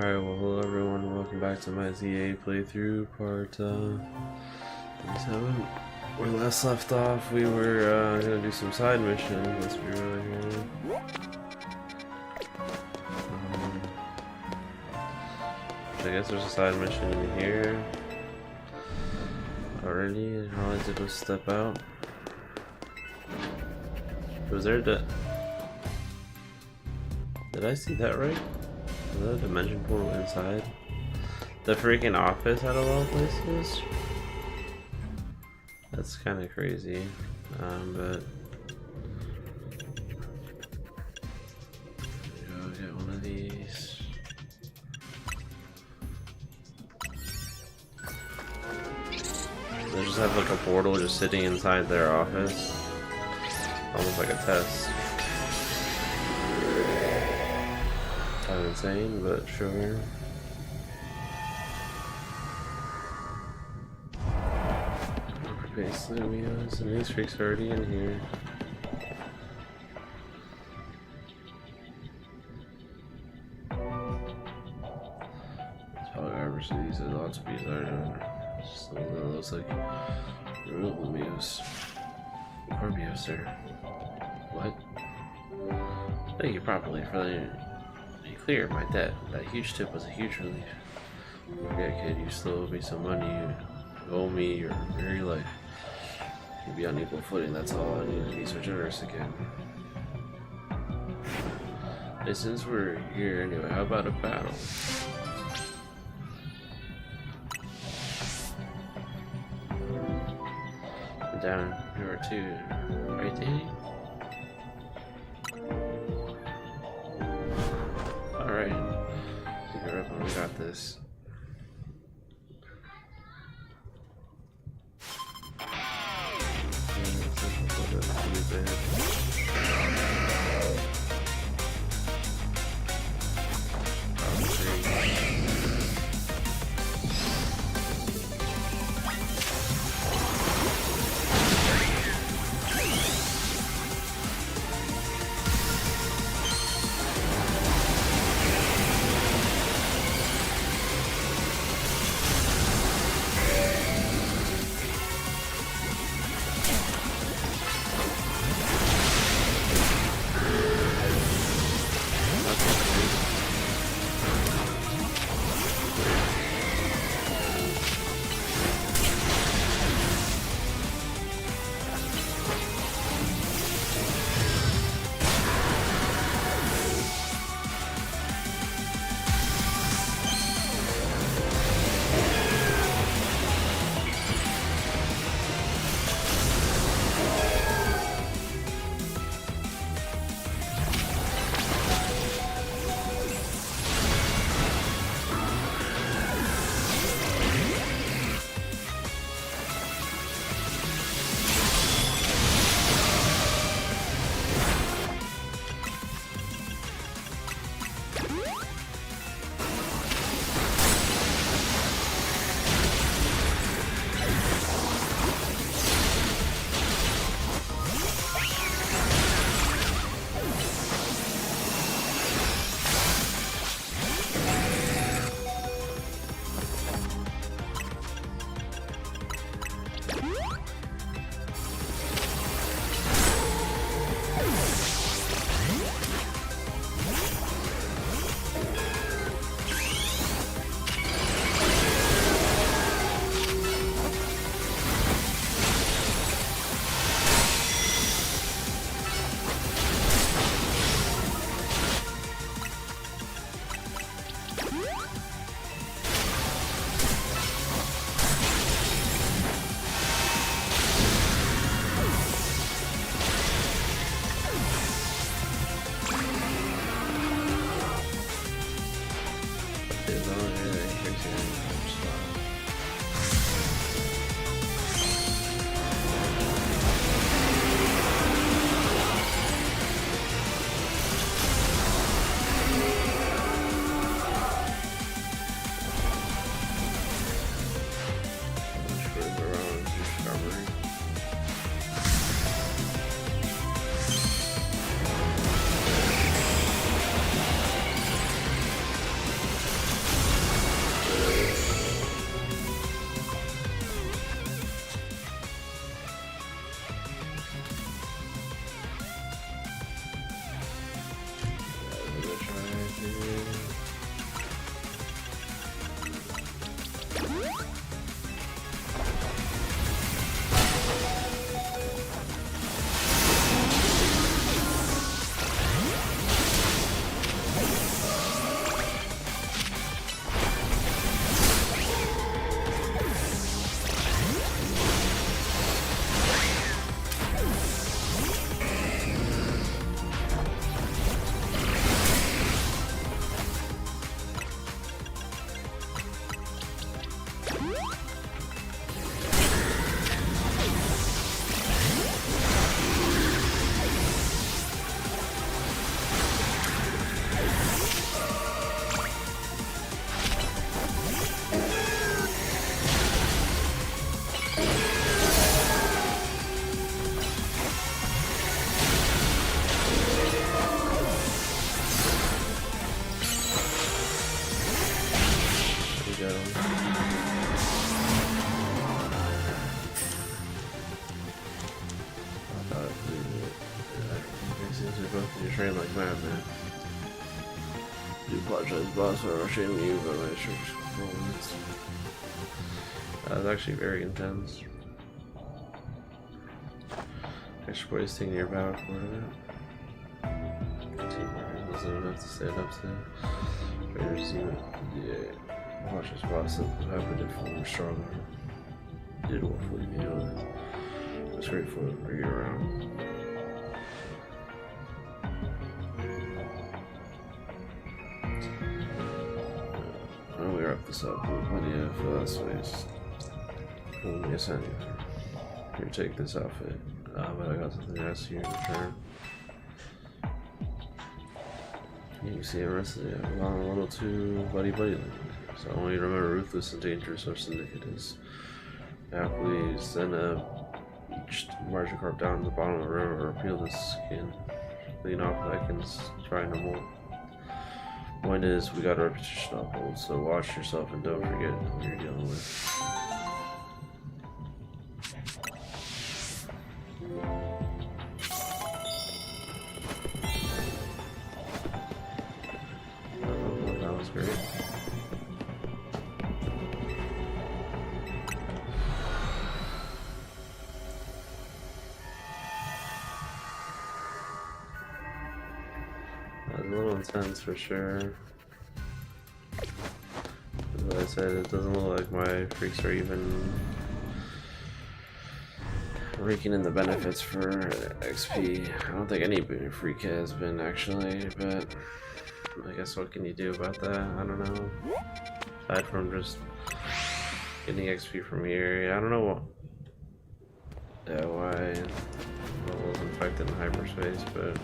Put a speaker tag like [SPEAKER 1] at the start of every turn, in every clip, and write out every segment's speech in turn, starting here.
[SPEAKER 1] Alright, well hello everyone, welcome back to my ZA playthrough part 7. Where last left off, we were gonna do some side missions, let's be real here. I guess there's a side mission in here already, and all I did was step out. Was there did I see that right? Was that a dimension portal inside the freaking office out of all places? That's kind of crazy, but I'll get one of these. They just have like a portal just sitting inside their office, almost like a test. Kind of insane, but sure. Base Lumios, and these freaks are already in here. That's how I ever see these. There's lots of these are just something that looks like real Lumios. Corbios there. What? Thank you properly for letting me clear my debt. That huge tip was a huge relief. Forget, kid, you still owe me some money. You owe me your very life. You'll be on equal footing, that's all. I need to be so generous again. Hey, since we're here anyway, how about a battle? Down here or two, right, Danny? Alright. Pick her up when we got this. Do apologize, boss, for rushing you, but my shirt's performance. That was actually very intense. Extra wasting your power for it. Doesn't enough to stand up to. Traders, yeah. Watch this boss up. Happened if we were stronger. Did what we knew with. It's great for you around. Well, we wrap this up. We'll plenty of space. Let me assign you. Here, take this outfit. But I got something to ask you in return. You see, the rest of it. I'm a little too buddy. So I want you to remember ruthless and dangerous our syndicate is. Now please send each Magikarp down to the bottom of the river or peel the skin. Clean off the icons, try no more. Point is, we got a reputation to uphold, so watch yourself and don't forget who you're dealing with. That was great. That was a little intense for sure. As I said, it doesn't look like my freaks are even raking in the benefits for XP. I don't think any freak has been actually, but I guess what can you do about that? I don't know. Aside from just getting XP from here, I don't know what. Yeah, why I was infected in hyperspace, but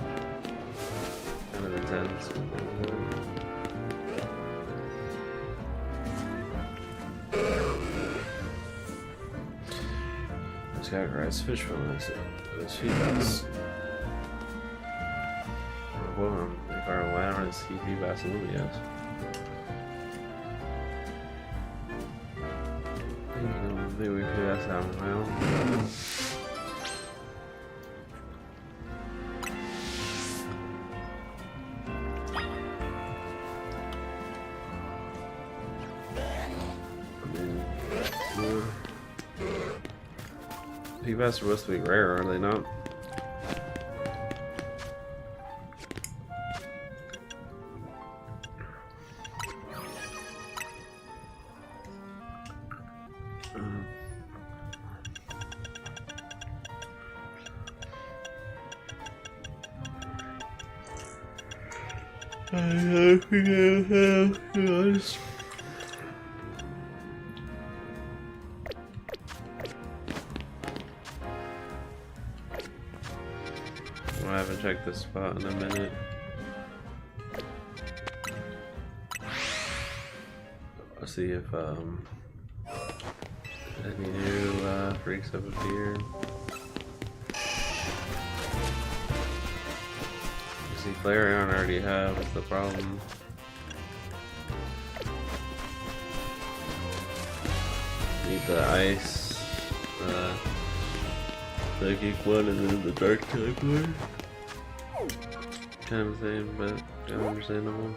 [SPEAKER 1] kind of intense. This guy rides fish from this. His feedbacks. Well, if I why don't I see feedbacks in Lumias? Maybe we figure that out now. Feedbacks are supposed to be rare, are they not? I haven't checked this spot in a minute. Let's see if any new freaks have appeared. See, Flareon I already have, that's the problem. Need the ice, psychic one, and then the dark type one. Kind of the same, but kind of understandable.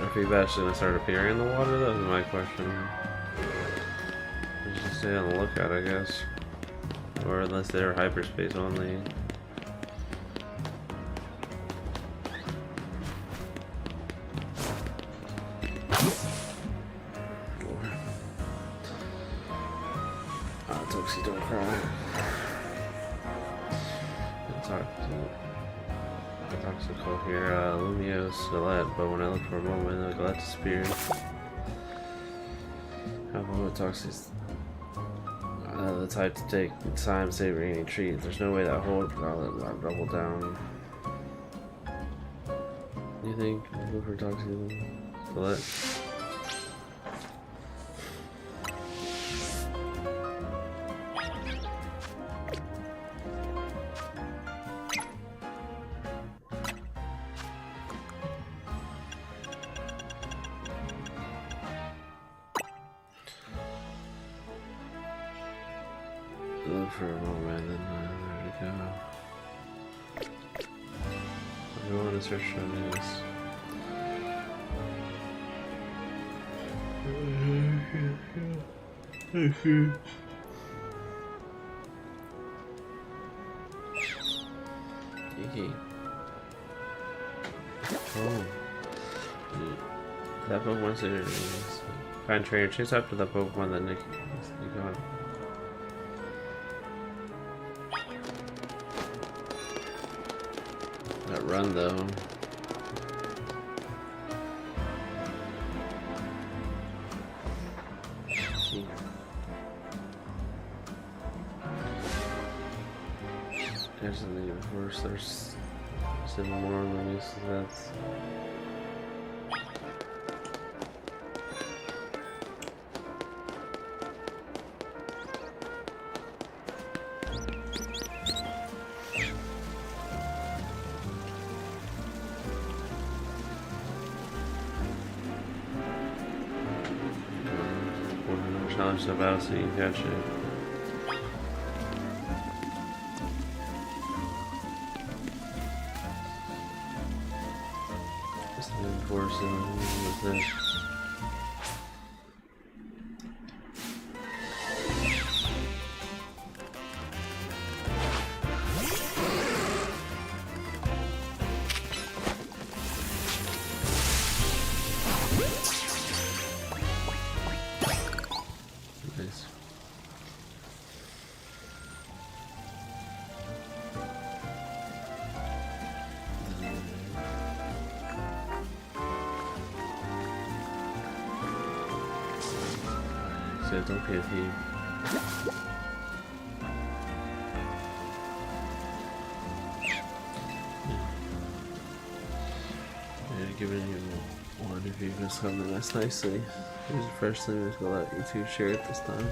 [SPEAKER 1] Are Feedback's gonna start appearing in the water? That was my question. Just stay on the lookout, I guess. Or unless they're hyperspace only. Toxie, don't cry. Toxical here, Lumios, Galette, but when I look for a moment, Galette disappeared. How about Toxie's the type to take time savoring any treat. There's no way that whole Galette will double down. You think? I'll go for Toxie, Galette. Look for a moment, then there we go. I want to search for this. Kiki. Oh. That Pokemon's here. Find trainer, chase after that Pokemon that Nick got. That run though. There's something of course, there's 7 more on the list, so that's challenge stuff out so you can catch it. Just enforcing with this. So it's okay if he giving you one if you just come this nicely. Here's the first thing that's gonna let you two share it this time.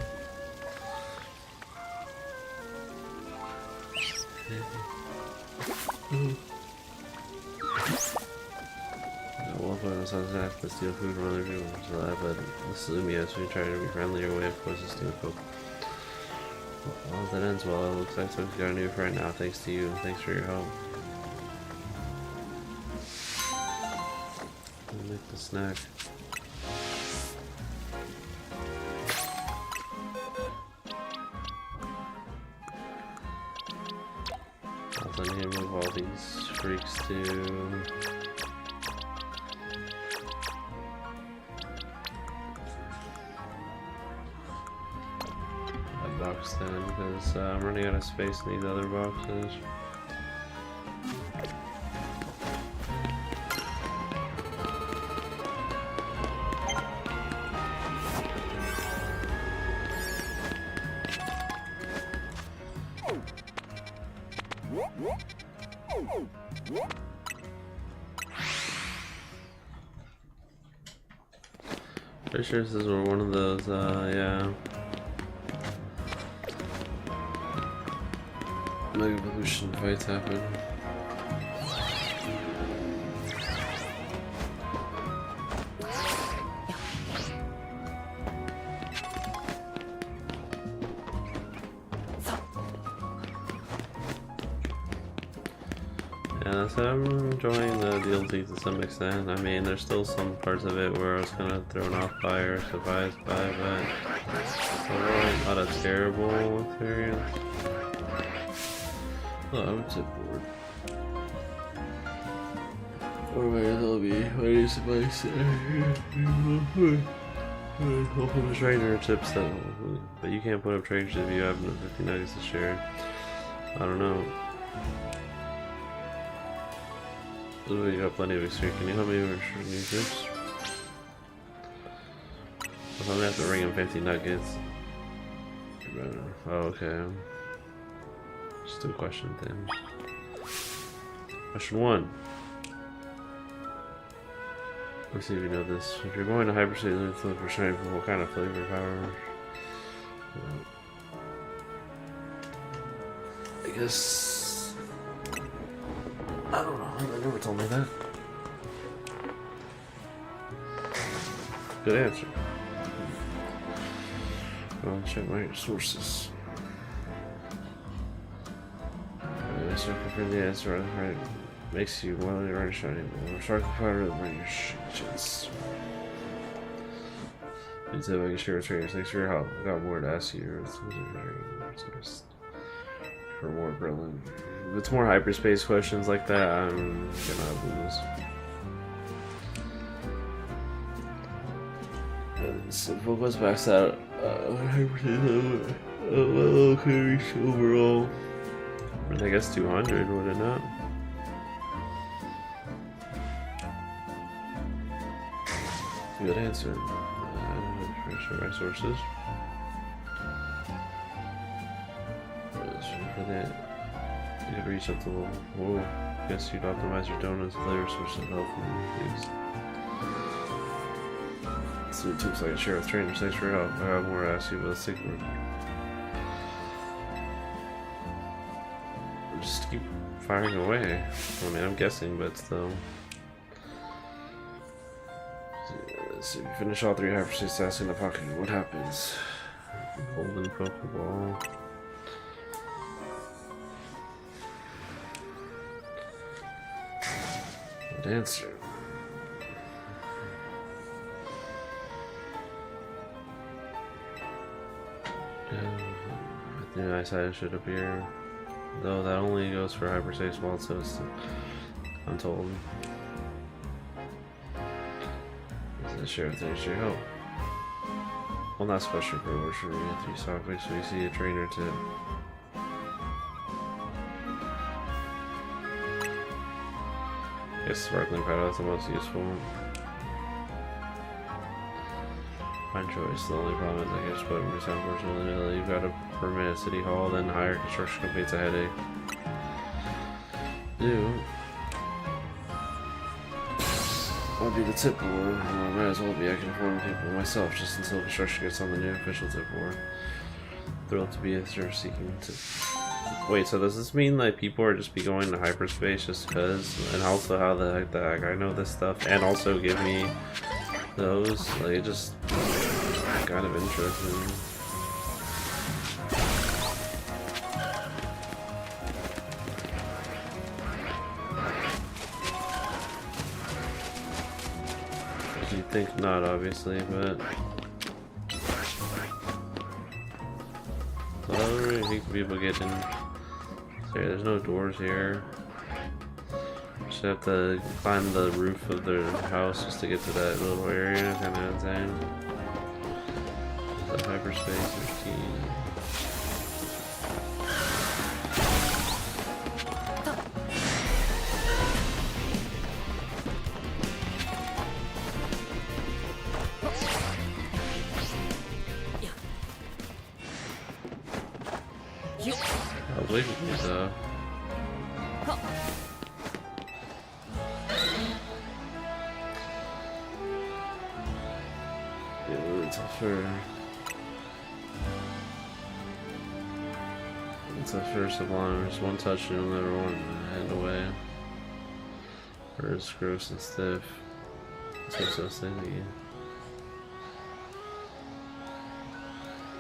[SPEAKER 1] I was have to steal food from other people, so I but assume yes, we try to be friendly or way of course to steal food. Well, that ends well. It looks like we've got a new friend now, thanks to you. Thanks for your help. I'll make the snack. I'll let him move all these freaks too. Box then, because I'm running out of space in these other boxes. Pretty sure this is one of those, yeah. Mega evolution fights happen. Yeah, so I'm enjoying the DLC to some extent. I mean, there's still some parts of it where I was kind of thrown off by or surprised by, but overall not a terrible experience. Oh, I would say bored. Or might as well be waiting somebody's open trainer tips that, but you can't put up trainers if you have 50 nuggets to share. I don't know. You got plenty of experience. Can you help me with new tips? I'm gonna have to ring him 50 nuggets. Oh, okay. Just do a question then. Question 1. Let's see if you know this. If you're going to hyperstate, look for shiny for what kind of flavor power? I guess I don't know. They never told me that. Good answer. I'll check my sources. circle for the answer right makes you more than your shiny. More circle powder than your chance. Please have making sure trainers. Thanks for your help. I've got more to ask you. For more Berlin. If it's more hyperspace questions like that, I'm gonna lose. Simple goes back to that. Okay, overall. I guess 200, would it not? Good answer. Sure my sources. For that, you could reach up to level. Whoa. Guess you'd optimize your donuts, flavor source, and health please. So it looks like a share with trainers. Thanks for your help. I have more to ask you about the secret. Just keep firing away. I mean, I'm guessing, but still. Let's see, if you finish all 3 hyperspace tasks in the pocket, what happens? Golden Pokeball. Good answer. The ice item should appear. Though that only goes for hyperspace vault, so it's, I'm told. Share with thanks for your help. One last question for what should we get 3 software so we see a trainer too. Yes, sparkling powder is the most useful. Fine choice. The only problem is I guess but unfortunately you've got a permit at City Hall, then hire construction company. It's a headache. I'll be the tip board, or I might as well be. I can inform people myself just until construction gets on the new official tip board. Thrilled to be a search seeking to. Wait, so does this mean like people are just be going to hyperspace just cause? And also how the heck I know this stuff and also give me those? Like, just kind of interesting. You think not, obviously, but people get in. Sorry, there's no doors here. Just have to climb the roof of their house just to get to that little area. Kind of insane. The hyperspace 15. It's a first of all, just one touch and you'll never want to hand away. Or it's gross and stiff. So stingy.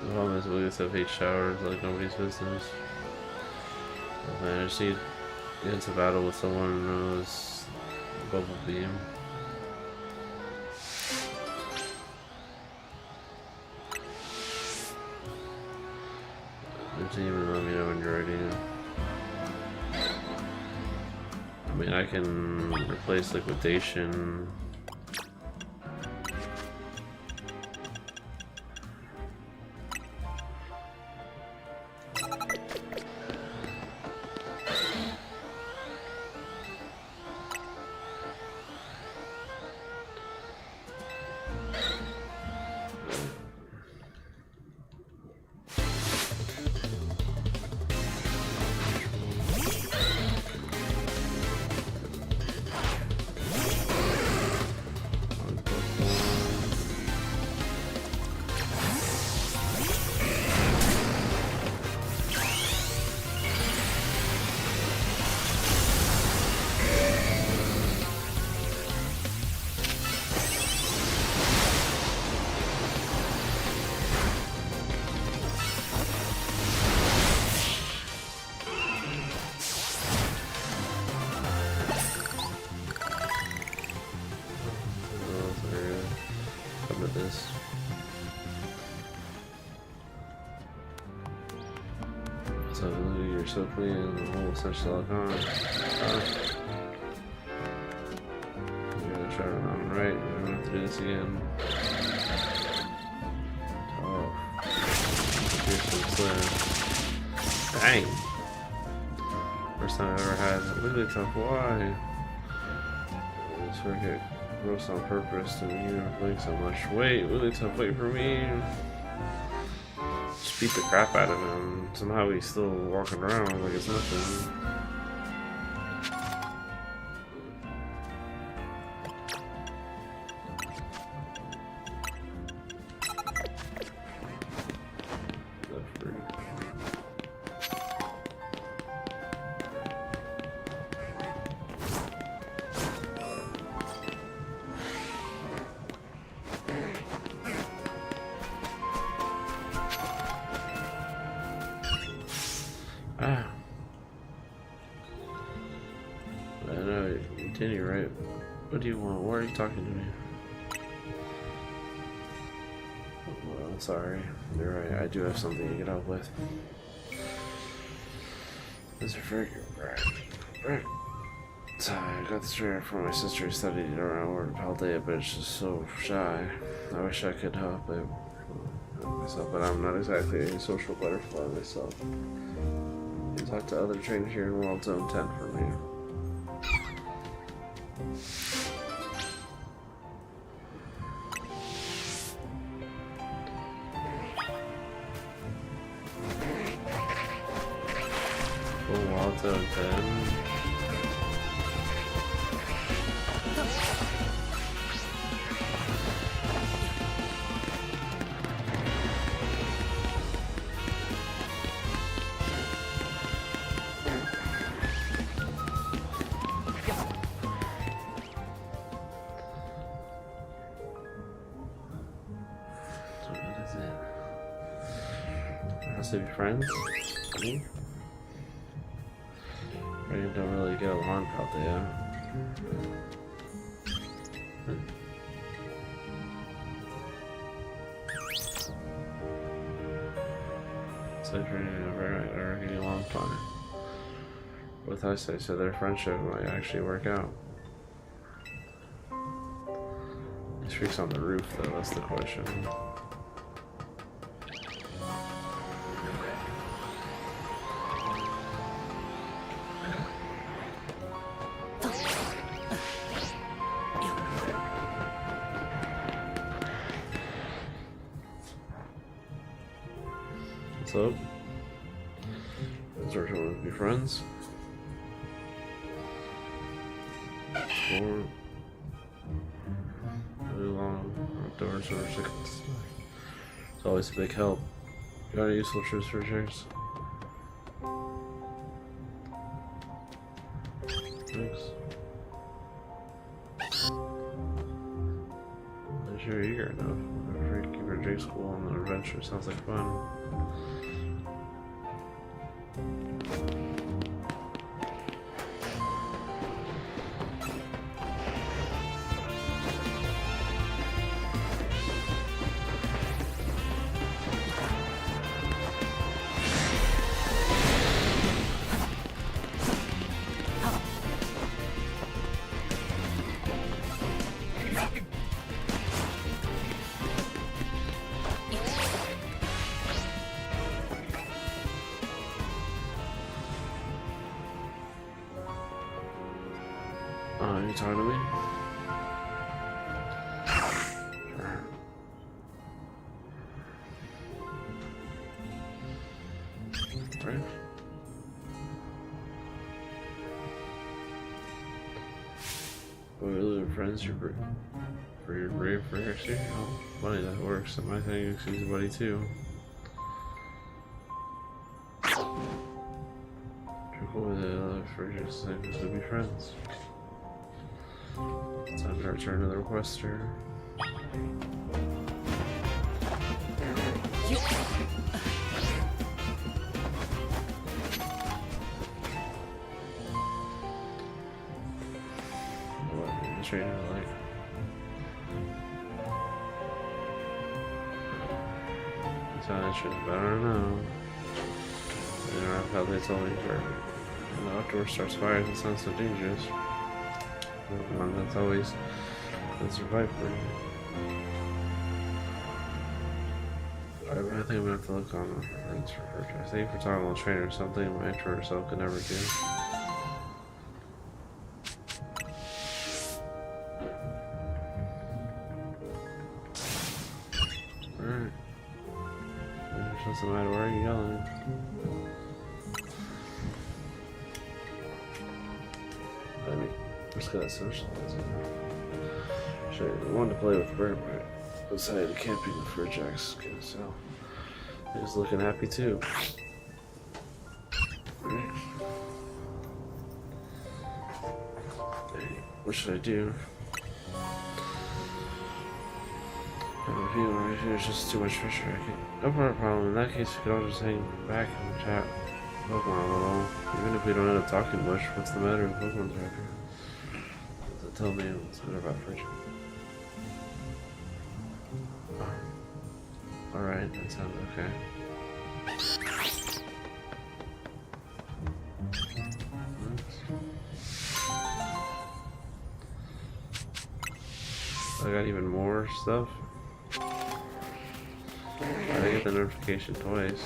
[SPEAKER 1] The problem is we just have 8 showers like nobody's business. Oh man, I just need to get into battle with someone who knows Bubble Beam. Even let me know when you're ready. I mean, I can replace liquidation. this. So you're so clean and the whole essentially lock on. You're gonna try to run on right, we're gonna have to do this again. Oh. Here's some slurs. Dang! First time I've ever had a really tough why. This work get gross on purpose to me, like so much weight, really tough weight for me. Just beat the crap out of him. Somehow he's still walking around like it's nothing. Ah. I know, continue, right? What do you want? Why are you talking to me? Well, sorry. You're right, I do have something to get out with. Mr. Frick. Sorry, I got this straight from my sister who studied around word of Paldea, but it's just so shy. I wish I could help it myself, but I'm not exactly a social butterfly myself. Talk to other trainers here in World Zone 10 for me. Oh, World Zone 10. To be friends? Me? I don't really get along out there. So if you're getting along fine. With us, I said their friendship might actually work out. These freaks on the roof though, that's the question. What's up? Is there someone to be friends? Or really long outdoors or chickens. It's always a big help. Got any useful trips for shares? Thanks. I'm sure you're eager enough. Keep our day school on the adventure. Sounds like fun. You talking to me? Sure. Right? But we live friends, you're brave for your shit. Oh, funny that works. And my thing is she's a buddy too. Cool with it, for just to be friends. Time to return to the requester. What? The trainer like. tell the truth, but I don't know. You know, I've had they told me for the outdoor starts fires, it sounds so dangerous. Pokemon, that's always been survived for me. Alright, I think I'm gonna have to look on the friends for her. I think for talking about trainer or something my introvert self could never do. Alright. It doesn't matter where you're yelling. I mean, just gotta socialize. Sure, I wanted to play with Bert, but decided camping with Furjack's gonna sell. He's looking happy too. Right. Hey, what should I do? I have a feeling right here is just too much pressure. I can't. No problem. In that case, we could all just hang back and chat Pokemon a little. Even if we don't end up talking much, what's the matter with Pokemon Tracker? So tell me what's better about Furjack. Alright, that sounds okay. I got even more stuff. I get the notification twice.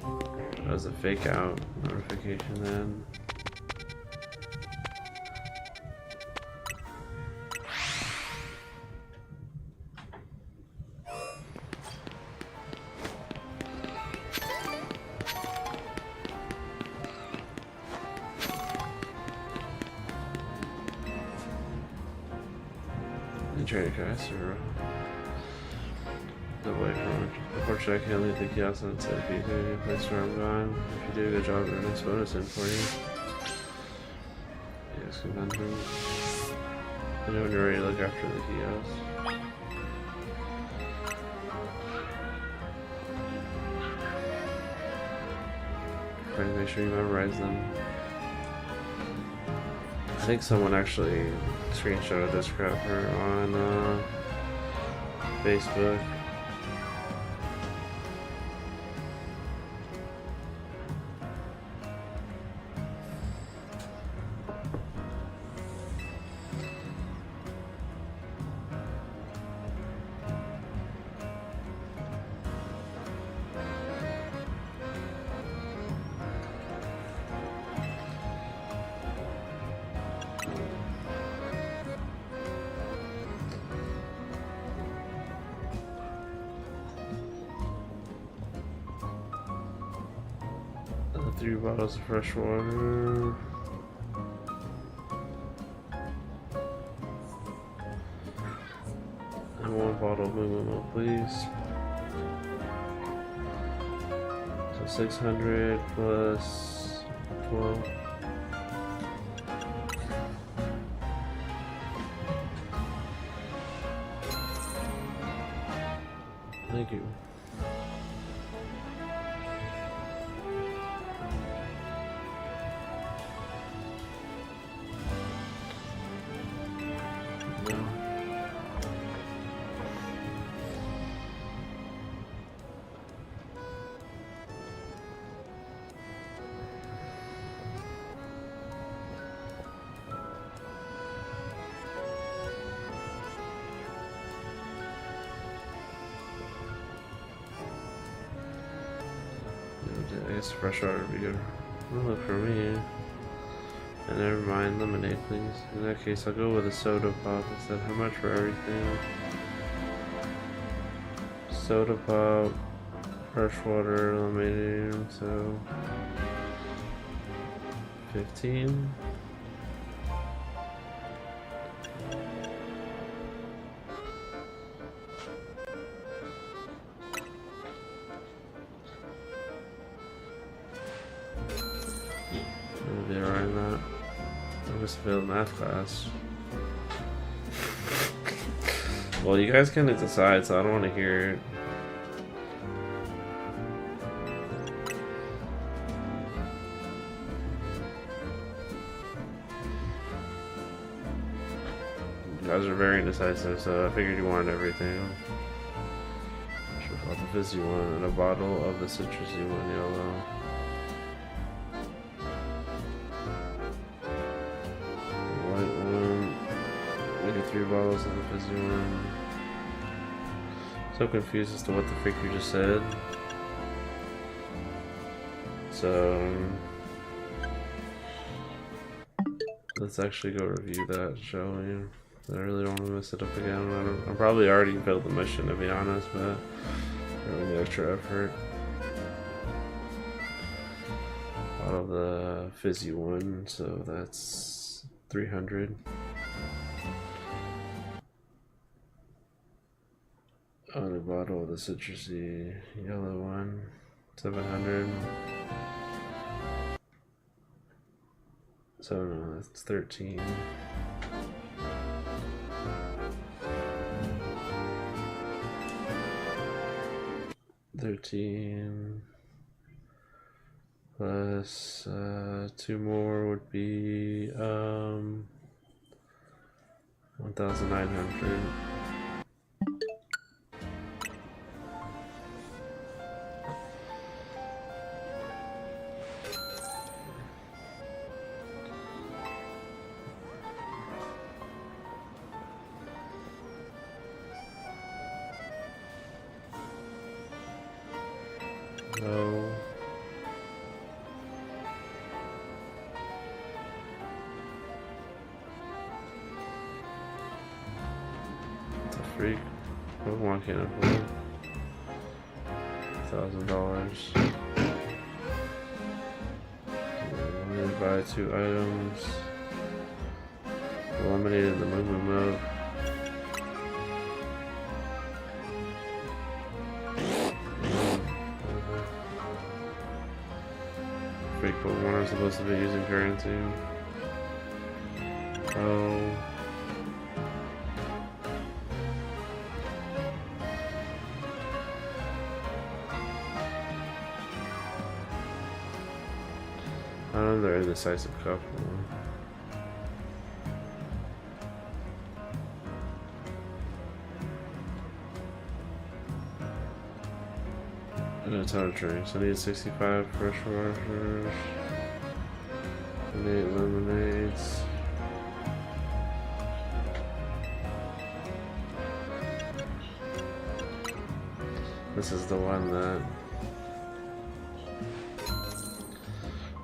[SPEAKER 1] That was a fake out notification then. Trainer guys or the way from unfortunately I can't leave the kiosk until if you do a place where I'm gone. If you do a good job, there's a nice bonus in for you. Yes, conundrum. I know when you're ready to look after the kiosk. Try to make sure you memorize them. I think someone actually screenshotted this crap her on Facebook. The 3 bottles of fresh water. And 1 bottle of Moo, please. So 600 plus 12. Thank you. I guess fresh water would be good. Don't look for me. And never mind, lemonade please. In that case, I'll go with a soda pop instead. How much for everything? Soda pop, fresh water, lemonade, so 15. Maybe around that. I just failed math class. Well, you guys kind of decide, so I don't want to hear it. You guys are very indecisive, so I figured you wanted everything. Bought the fizzy one and a bottle of the citrusy one, yellow. White one. Maybe 3 bottles of the fizzy one. So confused as to what the freak you just said. So let's actually go review that, shall we? I really don't want to mess it up again. I probably already failed the mission, to be honest, but really extra effort. Out of the fizzy one, so that's 300. On a bottle of the citrusy yellow one, 700. So no, that's 13. Plus 2 more would be 1,900. No. What the freak? Pokemon can't afford $1,000. Limited by 2 items. Eliminated the movement mode. Freak Pokemon are supposed to be using currency. Oh. Another indecisive couple. And a ton of drinks. I need 65 fresh waters. And 8 lemonades. This is the one that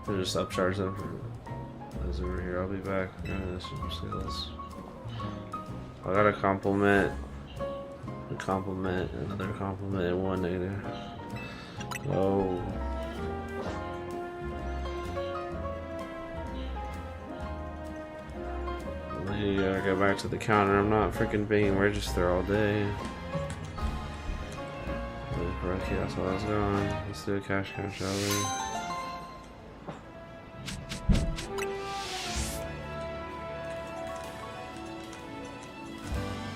[SPEAKER 1] I just upcharge them for those over here. I'll be back. I got a compliment, another compliment, and 1 negative. Oh. You gotta go back to the counter. I'm not freaking being register all day. Okay, that's what I was going. Let's do a cash count, shall we?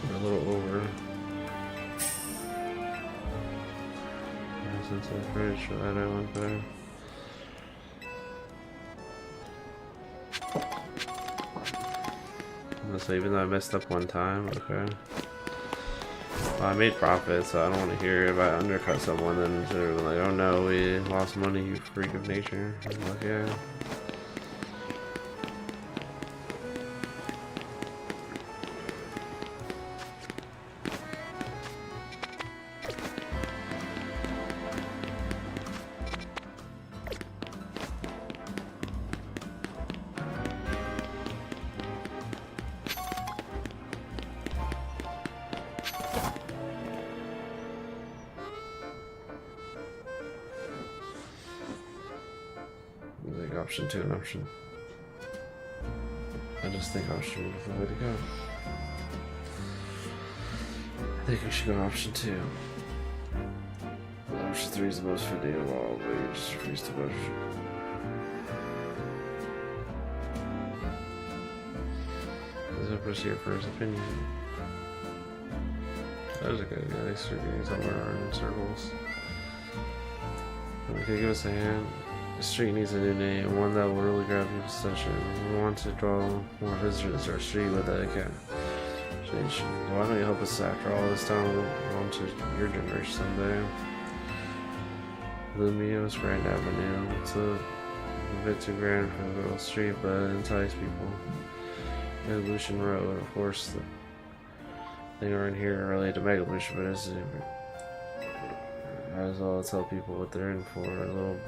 [SPEAKER 1] We're a little over. Since I'm pretty sure that I went there. So even though I messed up 1 time, okay. Well, I made profit, so I don't want to hear if I undercut someone and they're like, oh no, we lost money, you freak of nature. I'm like, yeah. Option 2 and option. I just think option 1 is the way to go. I think we should go option 2. Option 3 is the most fitting of all, but you just refuse to budge. Let's push your first opinion. That was a good guy. Thanks for getting somewhere in circles. Okay, give us a hand. The street needs a new name, one that will really grab people's attention. We want to draw more visitors to our street with a Why don't you help us after all this time on to your generation someday? Lumios Grand Avenue. It's a bit too grand for the little street, but it entices people. Evolution Road, of course. The thing around here related to Mega Evolution, but it's as well tell people what they're in for a little.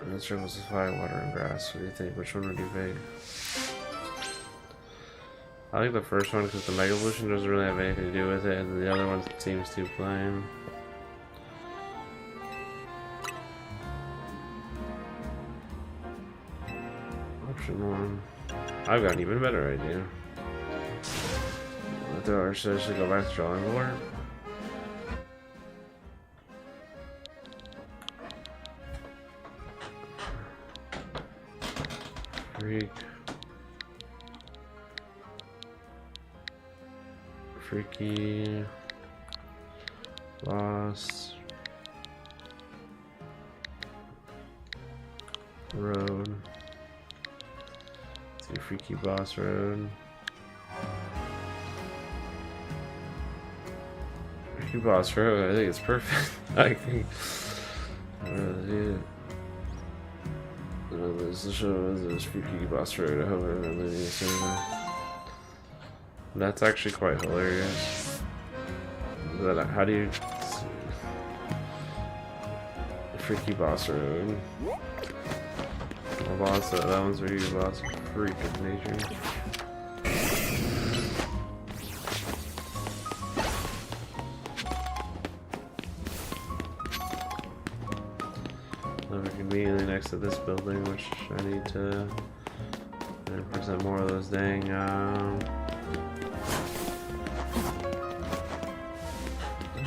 [SPEAKER 1] And it's trickles of fire, water, and grass. What do you think? Which one would you pick? I like the first one because the Mega Evolution doesn't really have anything to do with it, and the other one seems too plain. Option 1. I've got an even better idea. Let the artist actually go back to drawing board. Freaky Boss Road. Let's do Freaky Boss Road. Freaky Boss Road, I think it's perfect. I think this show is Freaky Boss Road. I hope I'm leaving it soon. That's actually quite hilarious. How do you Freaky Boss Road? My boss said that one's Freaky Boss Freak of nature. We're conveniently next to this building, which I need to present more of those dang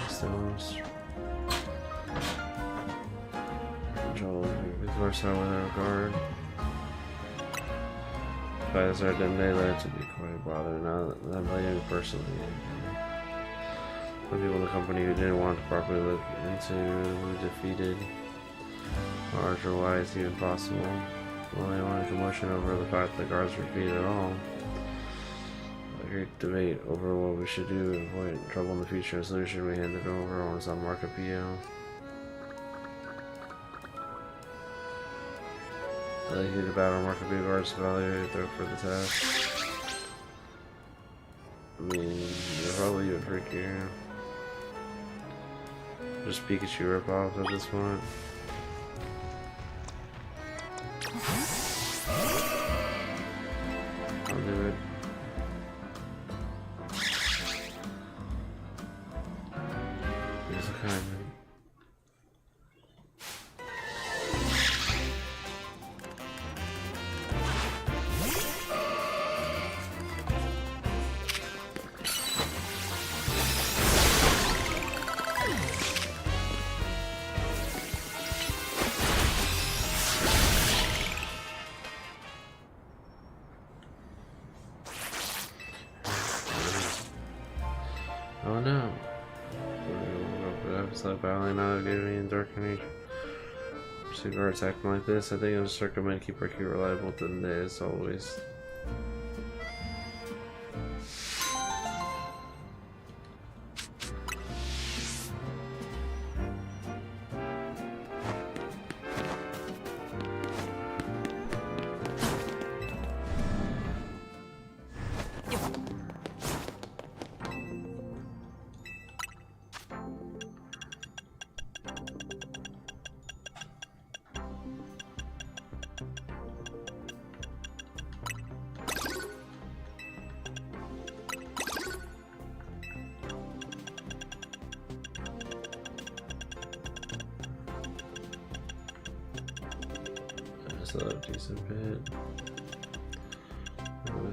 [SPEAKER 1] stones. Joel, before start with our guard. If I started in daylight to be quite bothered. Not letting me personally. The people in the company who didn't want to properly look into who defeated large or why is even possible. Well, they wanted commotion over the fact that the guards were defeated at all. A great debate over what we should do to avoid trouble in the future. A solution we handed over on some market PO. I like you to battle market PO guards to evaluate their for the task. I mean, you're probably a freak here. Just Pikachu rip-off at this point. I'll do it. Here's a kind. Oh no. Episode battling out of giving in dark nature. Pursue guards acting like this. I think I'll just recommend keep our key reliable to the day as always. So decent bit. 3,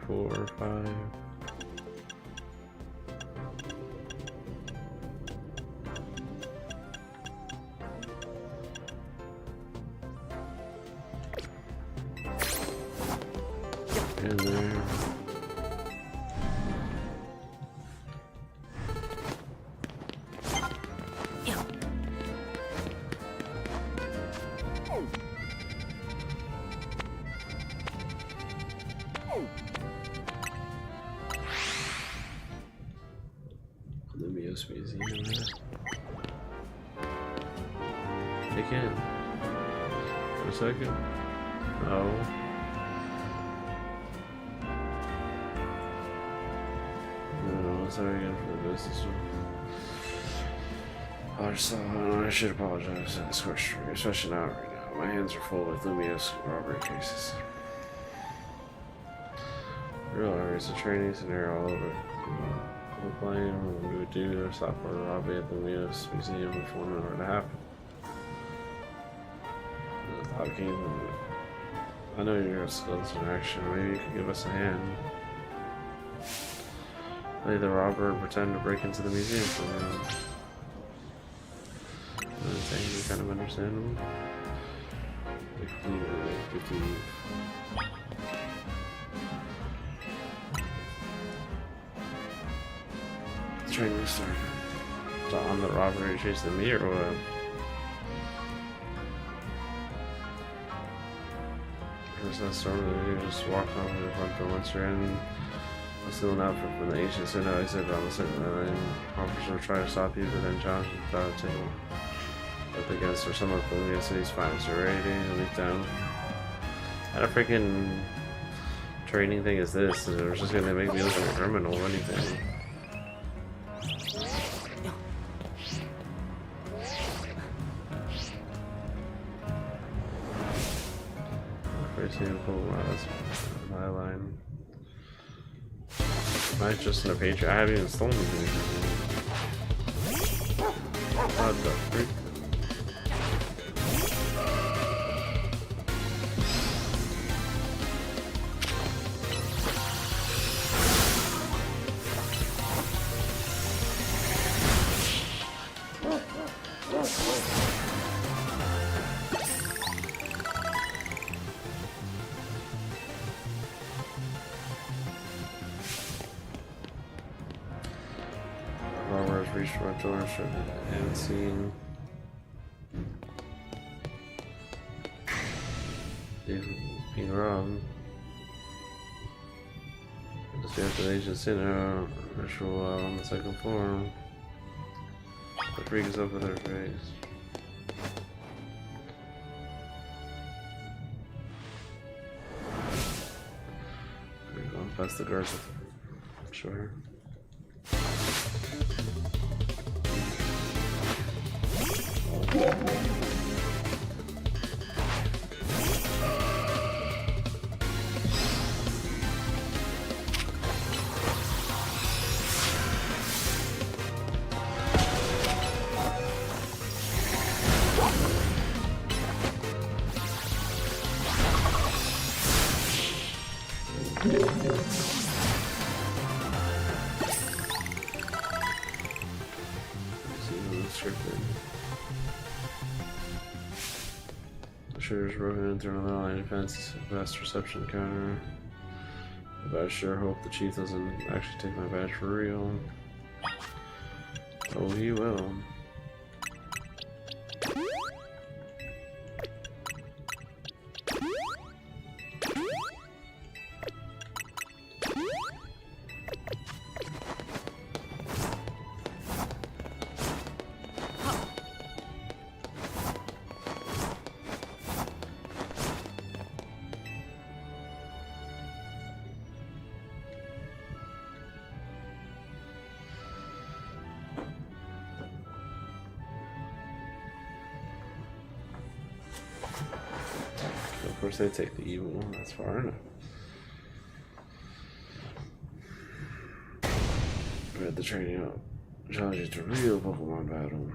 [SPEAKER 1] 4, 5. In there. Lumiose Museum. They can. For a second. No. No, sorry again for the business one. I should apologize for this question, especially not right now. My hands are full with Lumiose robbery cases. Real areas of training scenario all over. We're playing, we would do our software robbery at the Lumiose Museum if one were to happen. The thought came from it. I know you're skilled in action, maybe you could give us a hand. Play the robber and pretend to break into the museum for me. I'm saying kind of understandable. Training started. So on the robbery chasing me or what? First that started, you just walk over the front door once you're in. I'm still an outfit from the ancient center exit on the second line. Officers will try to stop you, but then challenge you without a table. Up against or some of the city's finest. You're ready to leap down. What a freaking training thing is this? They're just gonna make me look like a criminal or anything. Wow, that's my line. Am I just in a page? I haven't even stolen anything. What the freak? Reached my door and seen being robbed. Just after the agent center ritual on the second floor. The freak is up with her face. We're going past the guards. Sure. Sure, broken into another line of defense, vast reception counter. But I sure hope the chief doesn't actually take my badge for real. Oh, he will. Of course they take the evil, that's far enough. Read the training up. Challenge you to real Pokemon battle.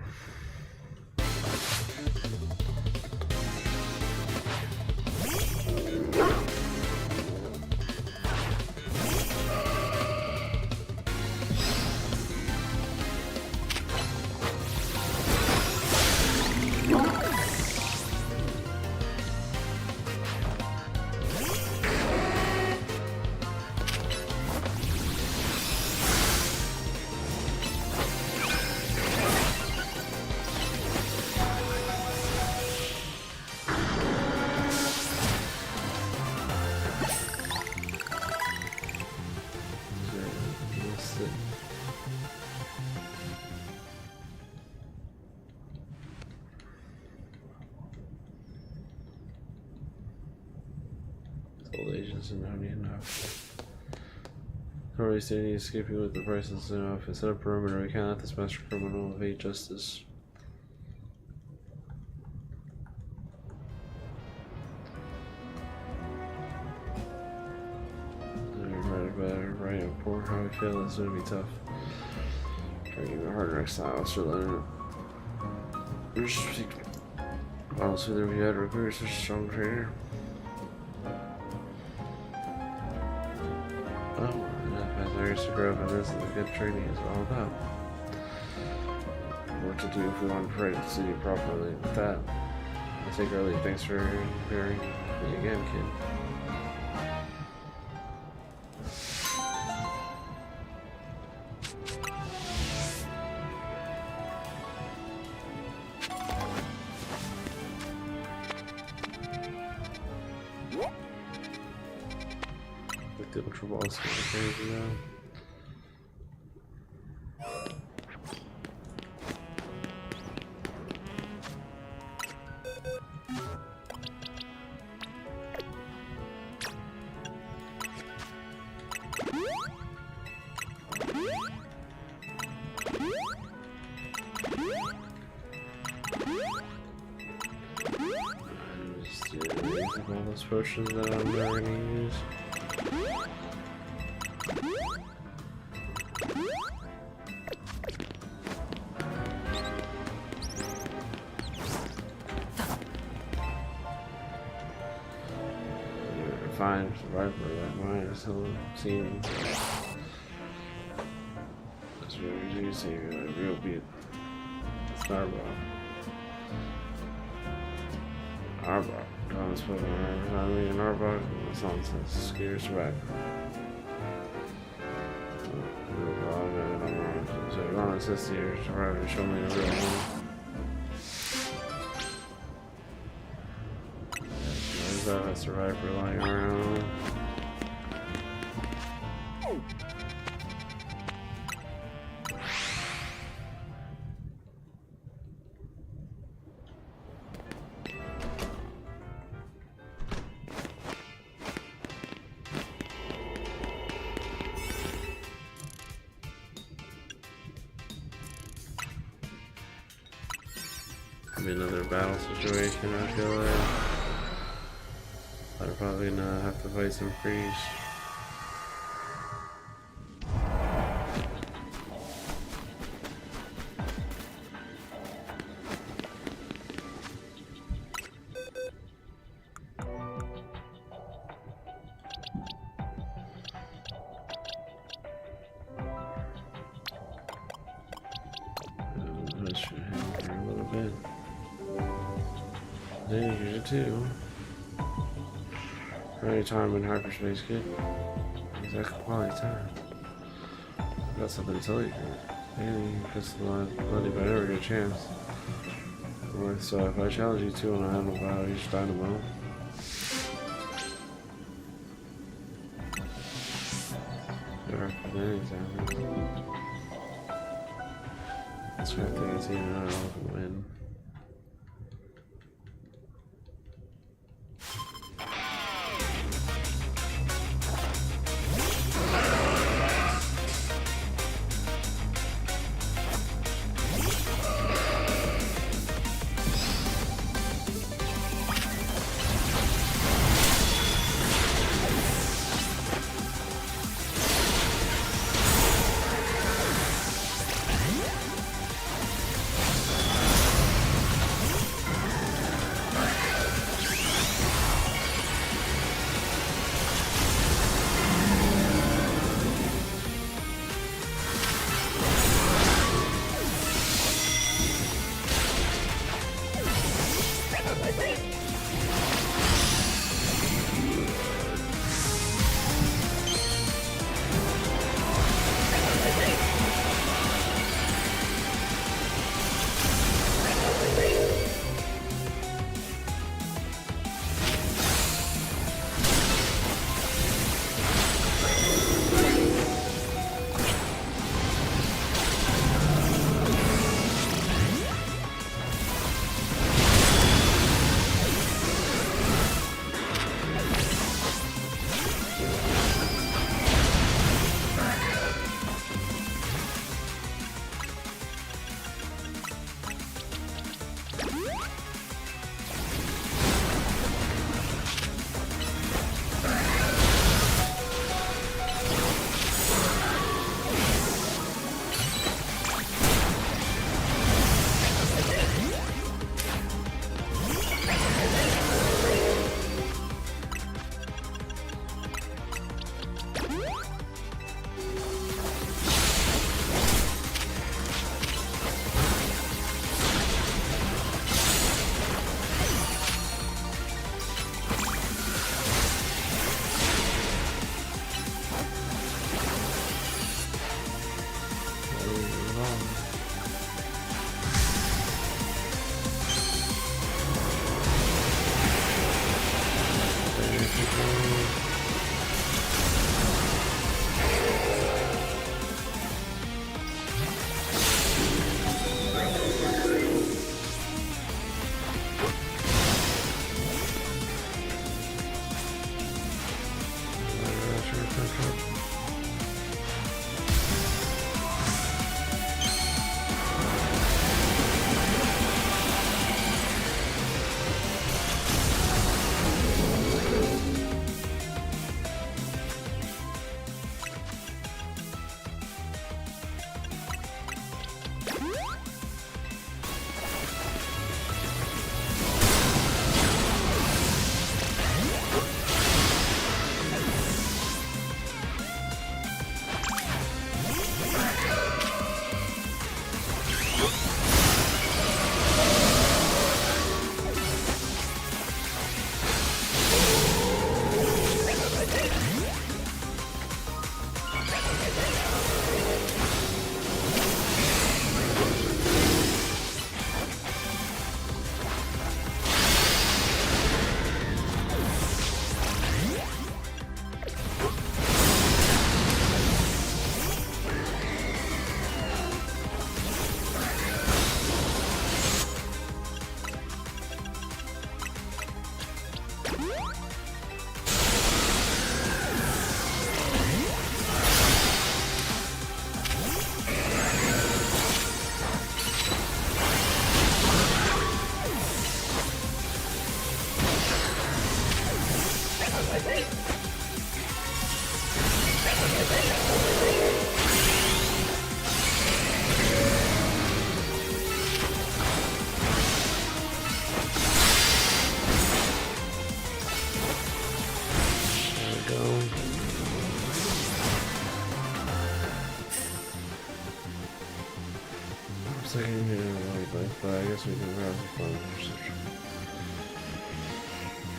[SPEAKER 1] isn't only enough. Already standing escaping with the price is enough. Instead of perimeter, we can't let this master criminal evade justice. Right, poor how we feel it's gonna be tough. Try to give it harder next time. I'll start letting it. We're just honestly, there we had recruited such a strong trainer. Oh, enough areas to grow up, and this is what good training is all about. What to do if we want to pray to see you properly. With that, I take our leave. Thanks for hearing me again, kid. The ultra ball is crazy now. Just all those potions that I'm never gonna use. Fine survivor that mine is still seen. That's what you see, a real beat. Starbuck. Arbok. Thomas put on me and Arbok. That's nonsense. Scary survivor. So you want to assist your survivor to show me the real one. A survivor lying around. Maybe another battle situation, I feel like. I'm probably gonna have to fight some freeze. That should help for a little bit. Danger too. Early time in hyperspace, kid. Exactly quality time. I got something to tell you. Hey, because bloody if I ever get a chance. So if I challenge you two on a handle battle each dynamo. Or anything. Let's try to think it's even another win. second here, but I guess we can grab the phone or something.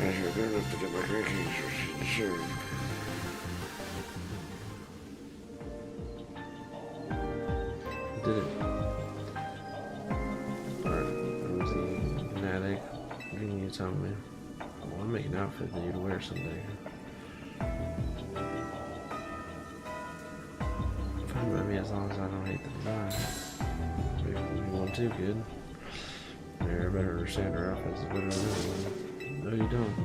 [SPEAKER 1] As you're good enough to get my drinking, sure. Did it. Alright, I'm the fanatic. What do you need to tell me? I want to make an outfit that you'd wear someday. Fine by me as long as I don't hate the design. Maybe you want to, kid. Maybe I better understand her outfits better than anyone. No, you don't.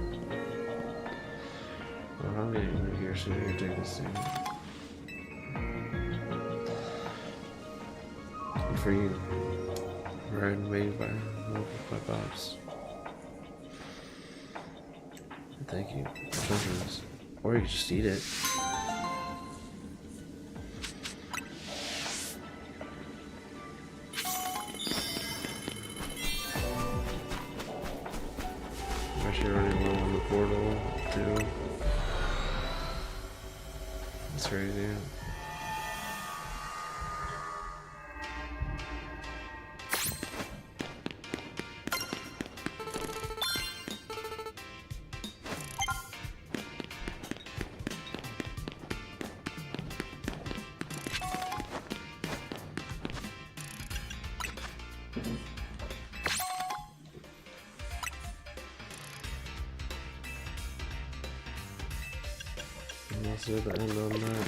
[SPEAKER 1] Well, I'm getting you here, so here, take this thing. And for you, right made by Pops. Thank you. Children's. Or you can just eat it. I'm actually running low on the portal too. That's crazy. And that's the end on that.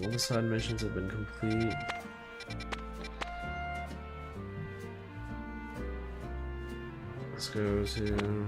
[SPEAKER 1] All the side missions have been complete. Let's go to this area.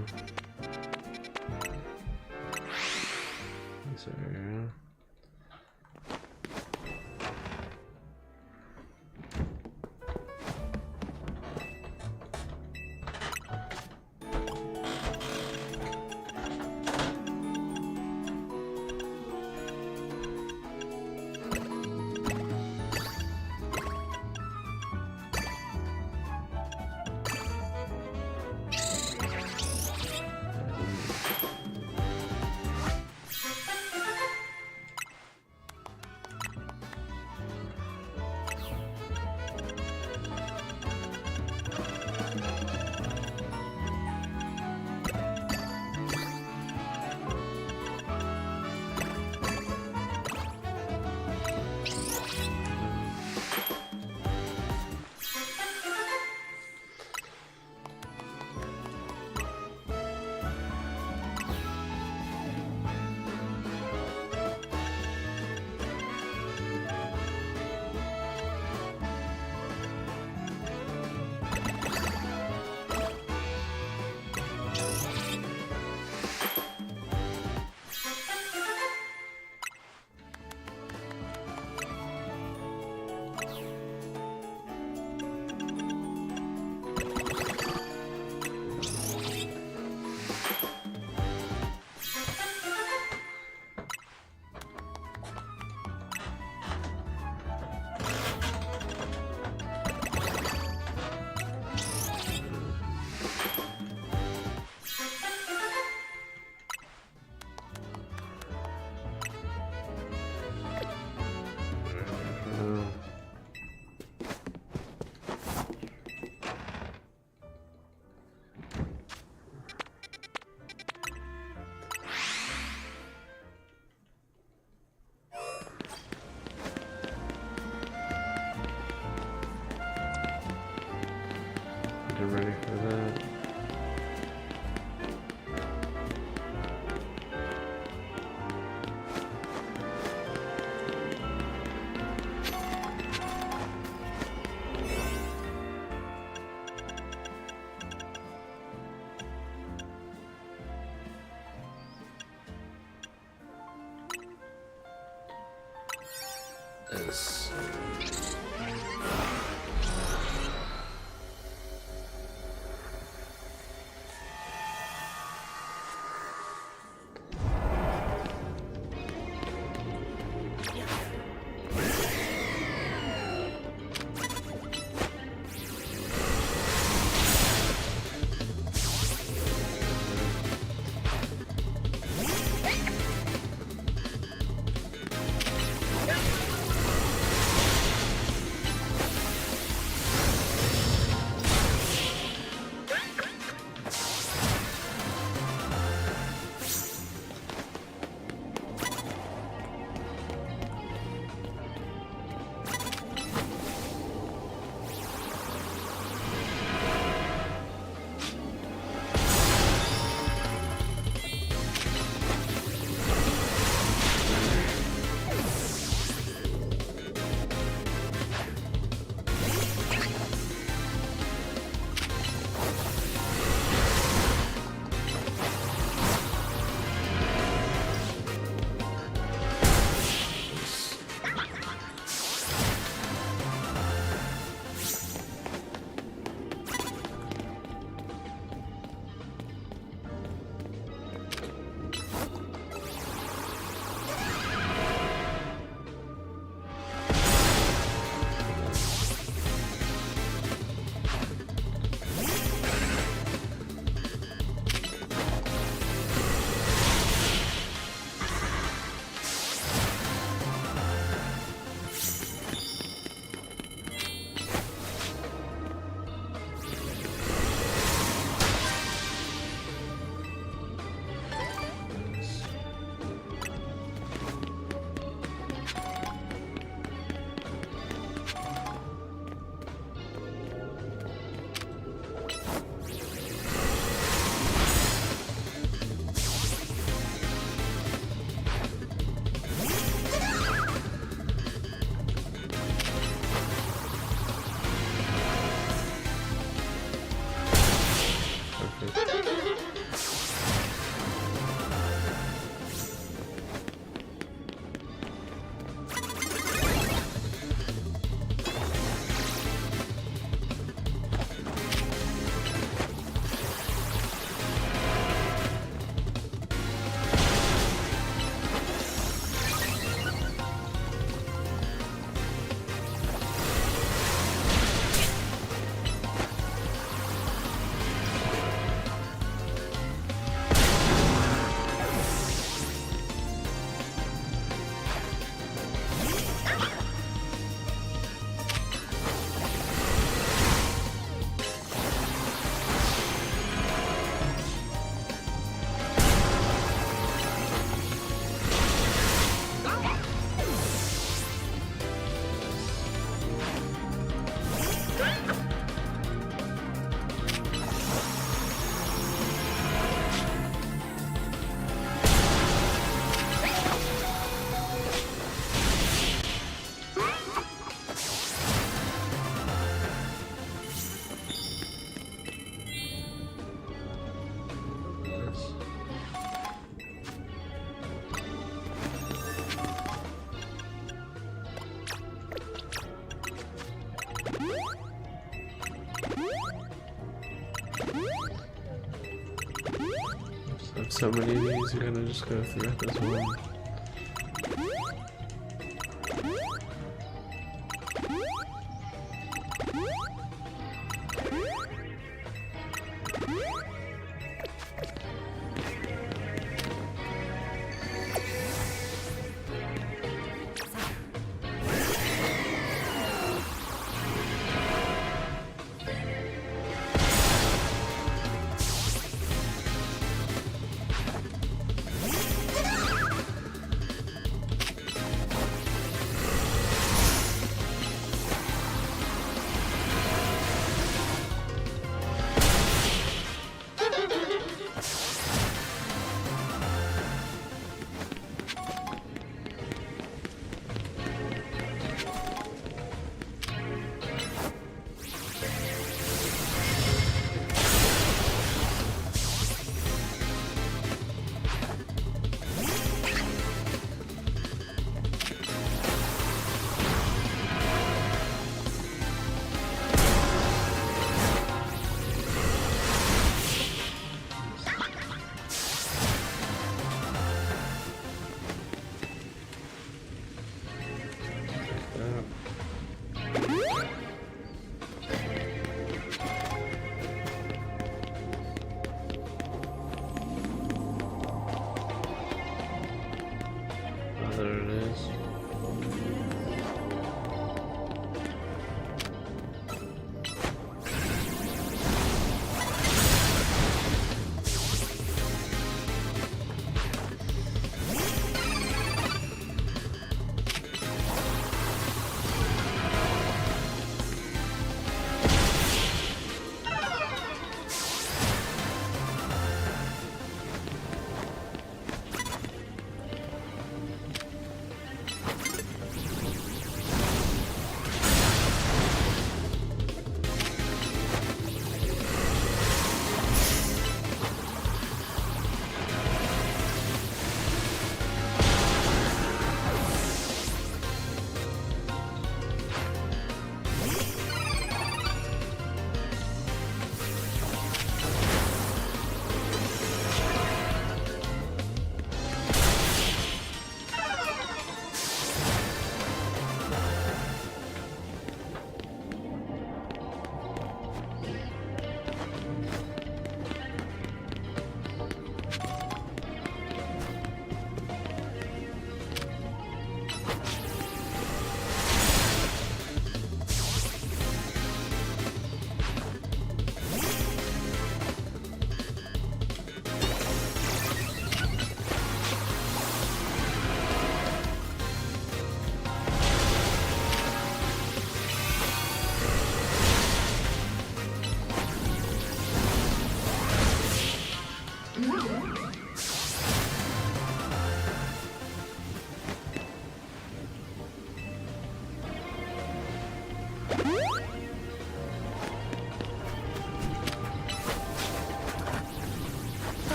[SPEAKER 1] I'm ready for that. This. So many of these, you gotta just go through this one. There it is.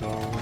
[SPEAKER 1] fall.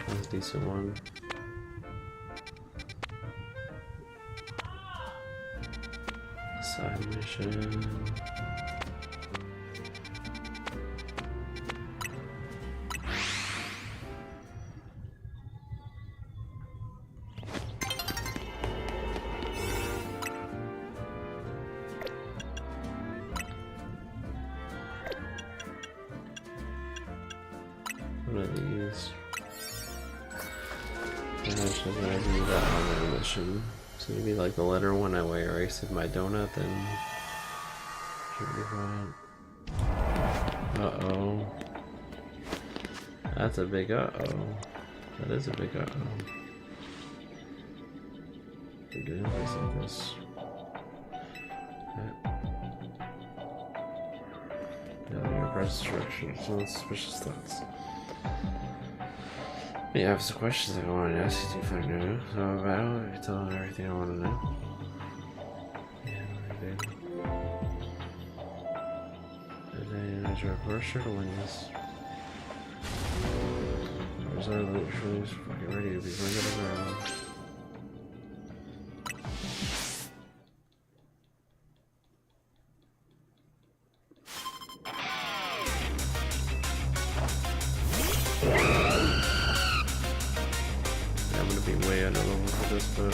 [SPEAKER 1] That's a decent one. Side mission. One of these. Actually, I'm gonna do that on the mission. So maybe like the letter one, I way erased my donut, then should be fine. Uh-oh. That's a big uh-oh. That is a big uh-oh. We're doing this like this. Yeah, your press instructions, so suspicious thoughts. Yeah, I have some questions I want to ask you to find out. So about it, I can tell them everything I want to know. Yeah, I did. And then I tried first circling this. There's our loot for these fucking ready to be bringing around. Way under level for this, but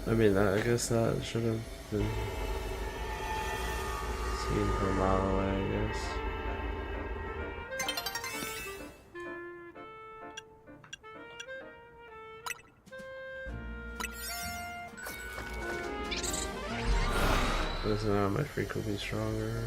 [SPEAKER 1] I mean, I guess that should have been seen from a mile away, I guess. So now my freak will be stronger.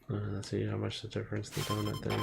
[SPEAKER 1] Let's see how much the difference the donut thing is.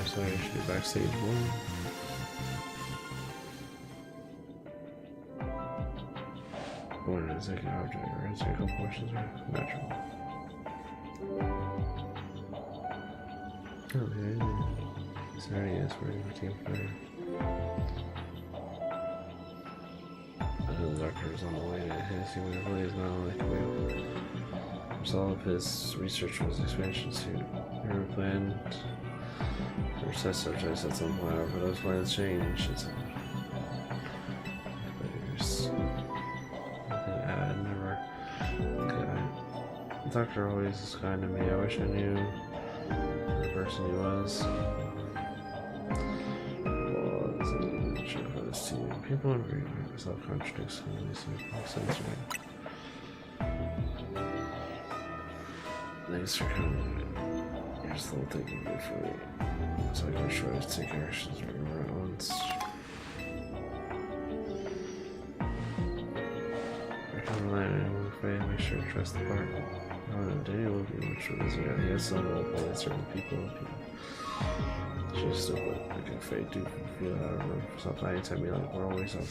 [SPEAKER 1] So I should be backstage one. One is like an object, right? So a couple portions are natural. Okay. Sorry, yes, we're in team fire. The doctor is on the way to his human abilities not only can we resolve his research was expansion suit. We were planned for test subjects at some point, but those plans changed. It's nothing to add, never. Okay. The doctor always is kind to me. I wish I knew the person he was. People are very self-contradicts and makes sense, right? Thanks for coming. You're still thinking good for me. So I can try to take actions right at once. We're fighting, make sure to trust the part. Oh, Daniel will be much of this. He has some role playing certain people. She's stupid. I can fade to feel out of her. Sometimes tell me like we're always out there.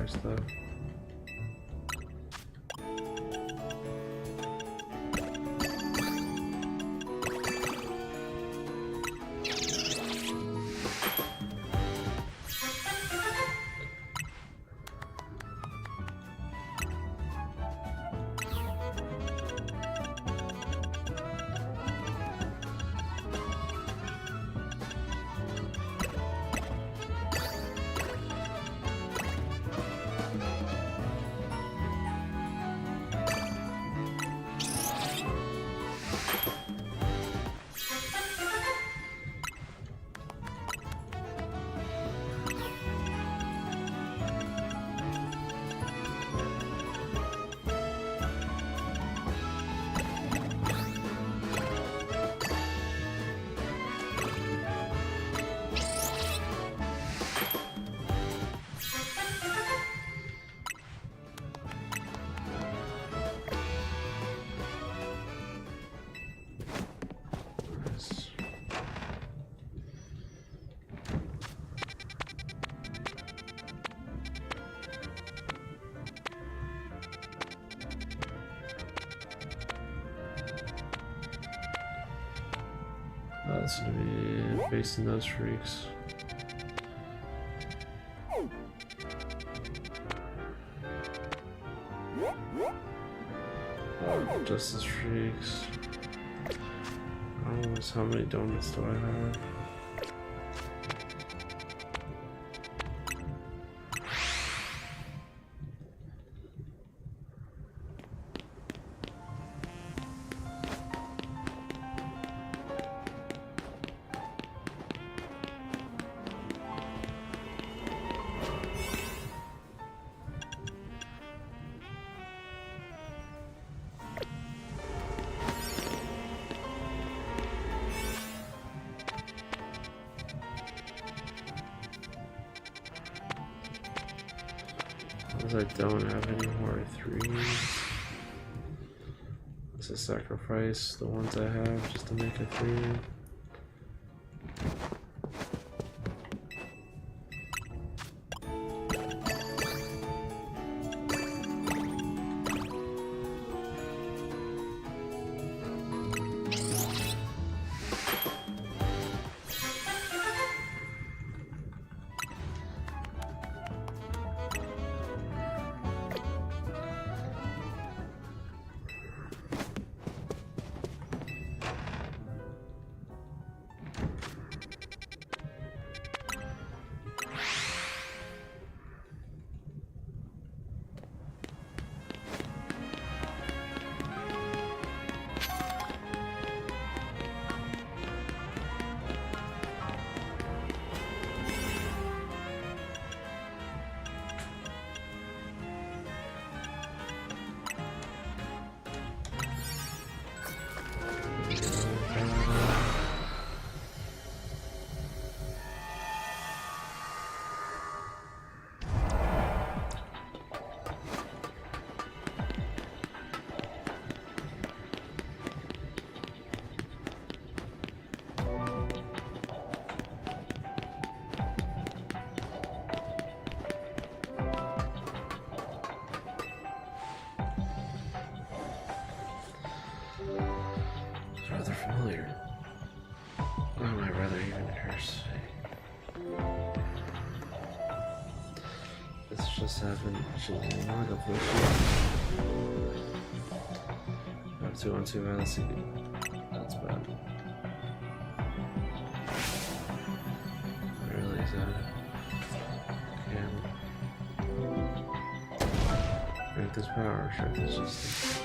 [SPEAKER 1] Stuff. That's gonna be facing those freaks. Oh, Justice Freaks. Oh, how many donuts do I have? I don't have any more threes. Let's sacrifice the ones I have just to make a 3. Rather familiar. Or am I rather even curse? This just happened. She's a lot of wishes. 2-on-2 LC. That's bad. Really sad. Can't break this power shift. It's just.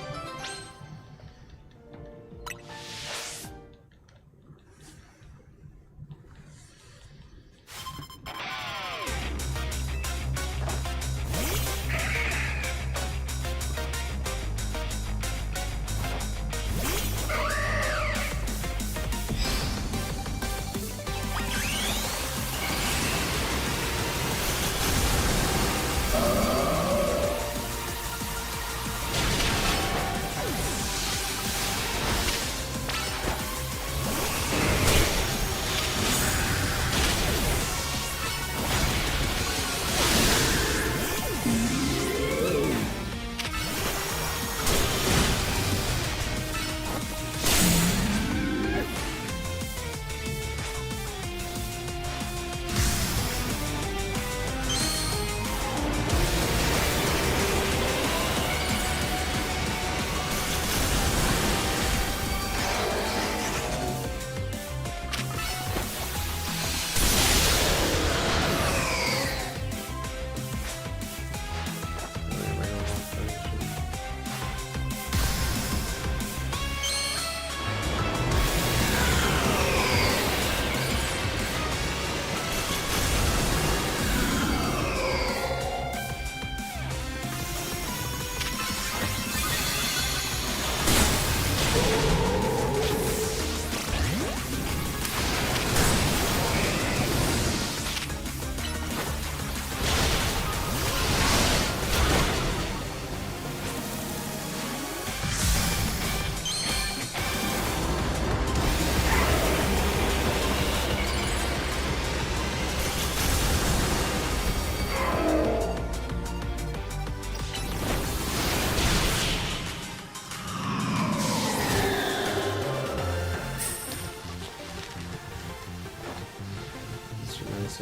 [SPEAKER 1] I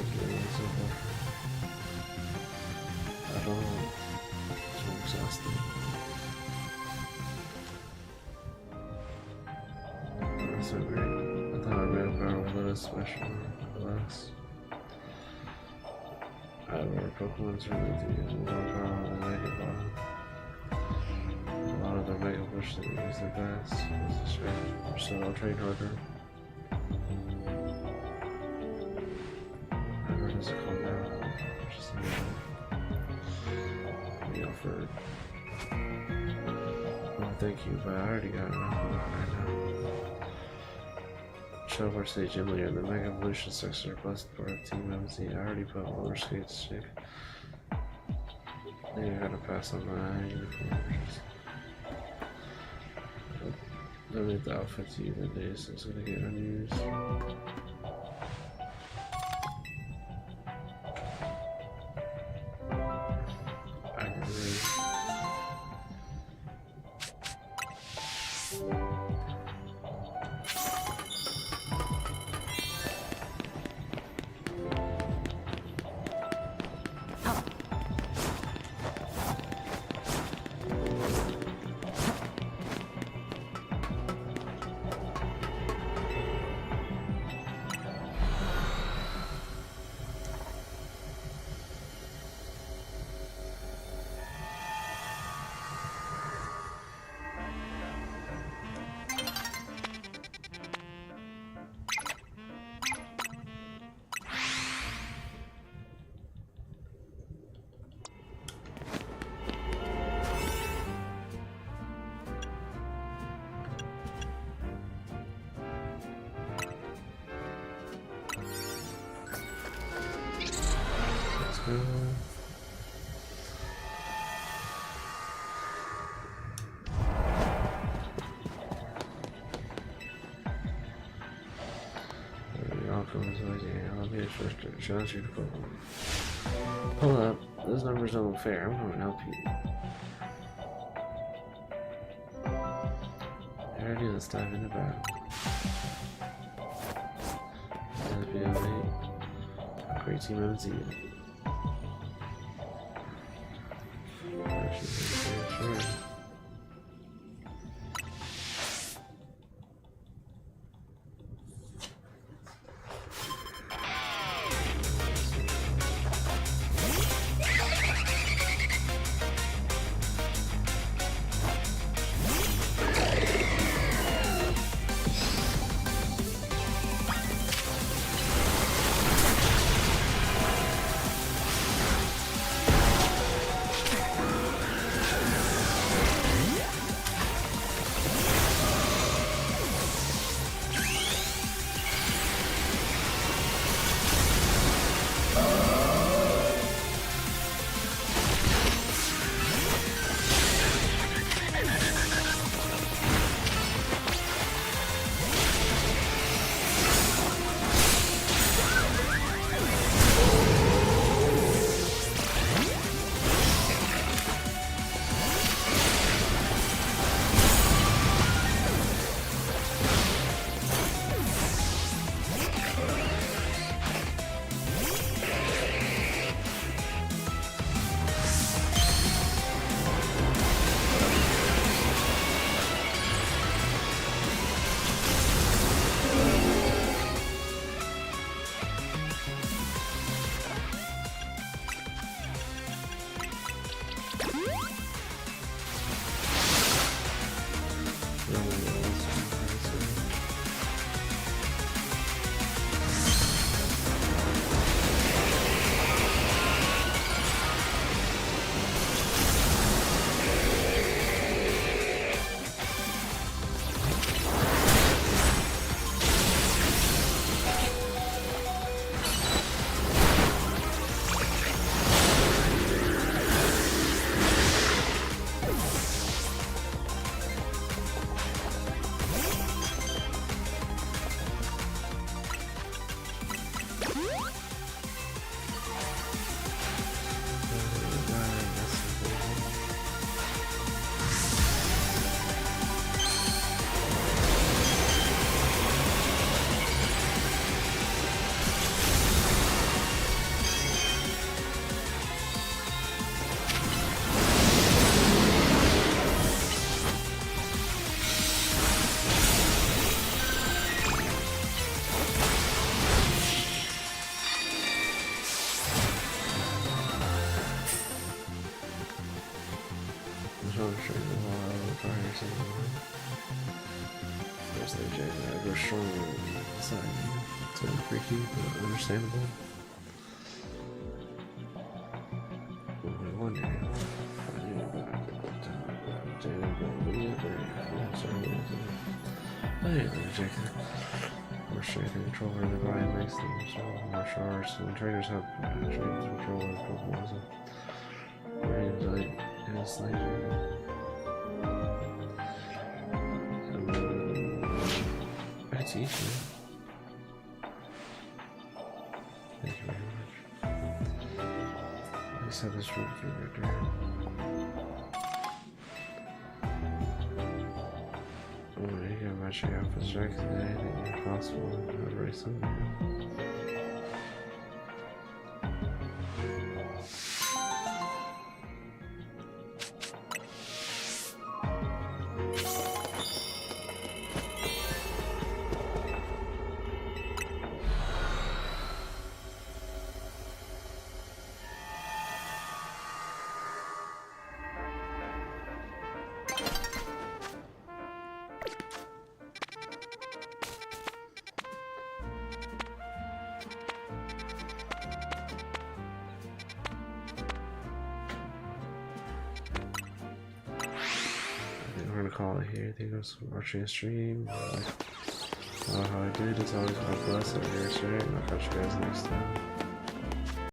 [SPEAKER 1] don't know. It's exhausting. That's so great. I thought I ran power would let us special class. I have our Pokemon's really do more power than Mega Ball. A lot of the Mega Push that we use their best. This is right. So I'll train harder. Whatever does it call now? Just we offered. Oh, thank you, but I already got enough of that right now. Show our stage earlier in the Mega Evolution sector plus for Team MZ. I already put roller skates stick. I think I gotta pass on my uniforms. I made the outfit to you that day, so it's gonna get unused. Challenge you to Pokemon. Hold up, those numbers don't look fair. I'm going to help you. Alrighty, let's dive into battle. NPO8. Great Team MZ. Sure. strong straight in the wall, fire something. There's the J that goes strong inside. It's kind of freaky, but understandable. I wonder if I knew about more straight control over the body makes them martial arts. When trainers have trainers control over Pokémon, range like is like that's easy. Thank you very much. I just have this root for right there. Oh, you gotta match your outfits right today. I think you're possible. Very soon. We're gonna call it here. I think it was watching a stream. How I did is always God bless. I'm here, and I'll catch you guys next time.